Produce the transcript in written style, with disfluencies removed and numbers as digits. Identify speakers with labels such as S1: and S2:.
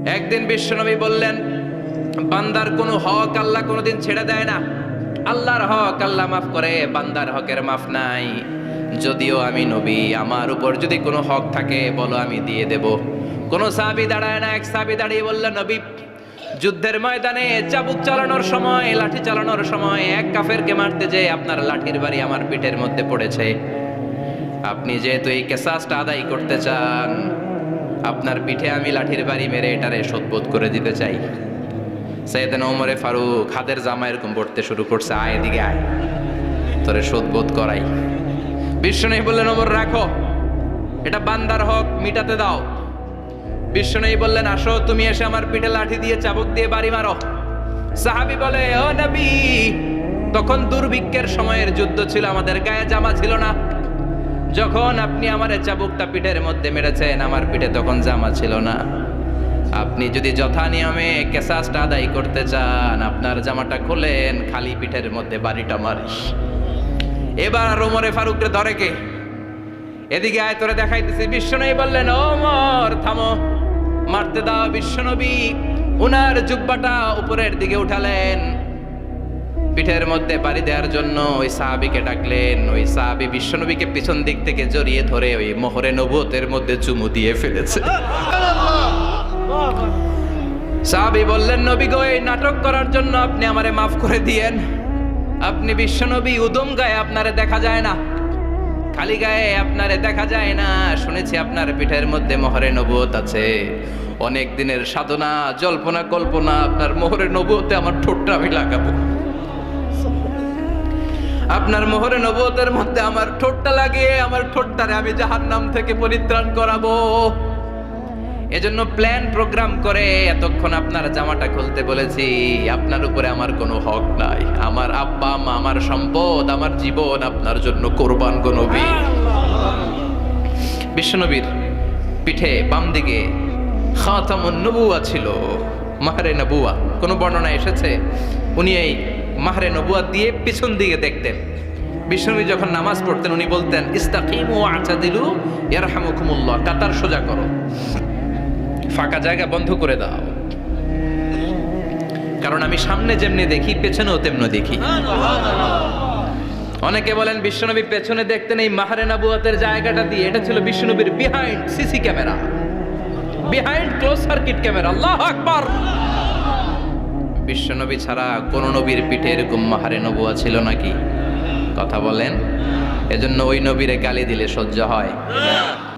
S1: একদিন বিশ্বনবী বললেন, বান্দার কোনো হক আল্লাহ কোনোদিন ছেড়ে দেয় না। আল্লাহর হক আল্লাহ মাফ করে, বান্দার হকের মাফ নাই। যদিও আমি নবী, আমার উপর যদি কোনো হক থাকে বলো, আমি দিয়ে দেব। কোন সাহাবী দাঁড়ায় না। এক সাহাবী দাঁড়িয়ে বললেন, নবী, যুদ্ধের ময়দানে চাবুক চালানোর সময়, লাঠি চালানোর সময় এক কাফেরকে মারতে যেয়ে আপনার লাঠির বাড়ি আমার পিঠের মধ্যে পড়েছে। আপনি যেহেতু এই কিসাসটা আদায় করতে চান, আপনার পিঠে আমি লাঠির বাড়ি মেরে এটারে শোধবোধ করে দিতে চাই। সাইয়েদনা ওমরে ফারুক হাতের জামা এরকম পড়তে শুরু করছে, আয় এদিকে আয়, তোরে শোধবোধ করাই। বিশ্বনবী বললেন, ওমর রাখো, এটা বান্দার হক, মিটাতে দাও। বিশ্বনবী বললেন, আসো, তুমি এসে আমার পিঠে লাঠি দিয়ে চাবুক দিয়ে বাড়ি মারো। সাহাবী বলে, ও নবী, তখন দুর্ভিক্ষের সময়ের যুদ্ধ ছিল, আমাদের গায়ে জামা ছিল না। যখন আপনি আমার চাবুকটা পিঠের মধ্যে মেরেছেন, আমার পিঠে তখন জামা ছিল না। আপনি যদি যথা নিয়মে কিসাসটা আদায় করতে চান, আপনার জামাটা খোলেন, খালি পিঠের মধ্যে বাড়িটা মারিস। এবার ওমরে ফারুককে ধরে কে? এদিকে আয়, তোরে দেখাইতেছি। বিশ্বনবী বললেন, ওমর থামো, মারতে দাও। বিশ্বনবী উনার জুব্বাটা উপরের দিকে উঠালেন, পিঠের মধ্যে বাড়ি দেওয়ার জন্য ওই সাহাবীকে ডাকলেন। ওই সাহাবী বিশ্বনবীকে পিছন দিক থেকে জড়িয়ে ধরে ওই মোহরে নবুয়তের মধ্যে চুমু দিয়ে ফেলেছে। সাহাবী বললেন, নবী গো, এই নাটক করার জন্য আপনি আমারে মাফ করে দিয়েন। আপনি বিশ্বনবী, উদম গায়ে আপনারে দেখা যায় না, খালি গায়ে আপনারে দেখা যায় না। শুনেছি আপনার পিঠের মধ্যে মোহরে নবুয়ত আছে। অনেক দিনের সাধনা, জল্পনা কল্পনা, আপনার মোহরে নবুয়তে আমার ঠোঁটটা আমি লাগাবো। আপনার মোহরে নবুয়তের মধ্যে আমার ঠোঁটটা লাগিয়ে আমার ঠোঁটটারে আমি জাহান্নাম থেকে পরিত্রাণ করাবো। এজন্য প্ল্যান প্রোগ্রাম করে এতক্ষণ আপনার জামাটা খুলতে বলেছি। আপনার উপরে আমার কোনো হক নাই। আমার আব্বা মা, আমার সম্পদ, আমার জীবন আপনার জন্য কোরবান গো নবী। বিশ্বনবীর পিঠে বাম দিকে খাতামুন নবুয়া ছিল, মাহরে নবুয়া। কোনো বর্ণনা এসেছে উনি এই মাহরে নবুয়া দিয়ে পিছন দিকে দেখতেন। বিশ্বনবী যখন নামাজ পড়তেন উনি বলতেন, ইস্তাকিমু আ'তাদিলু ইয়ারহামুকুমুল্লাহ, কাতার সোজা করো, ফাঁকা জায়গা বন্ধ করে দাও, কারণ আমি সামনে যেমনি দেখি পেছনেও তেমনি দেখি। অনেকে বলেন বিশ্বনবী পেছনে দেখতেন এই মাহরে নবুয়তের জায়গাটা দিয়ে। এটা ছিল বিশ্বনবীর behind CC camera, behind close circuit camera. আল্লাহু আকবার। বিশ্বনবী ছাড়া কোন নবীর পিঠে এরকম মাহরে নবুয়া ছিল নাকি? কথা বলেন। এজন্য ওই নবীরে গালি দিলে সহ্য হয়?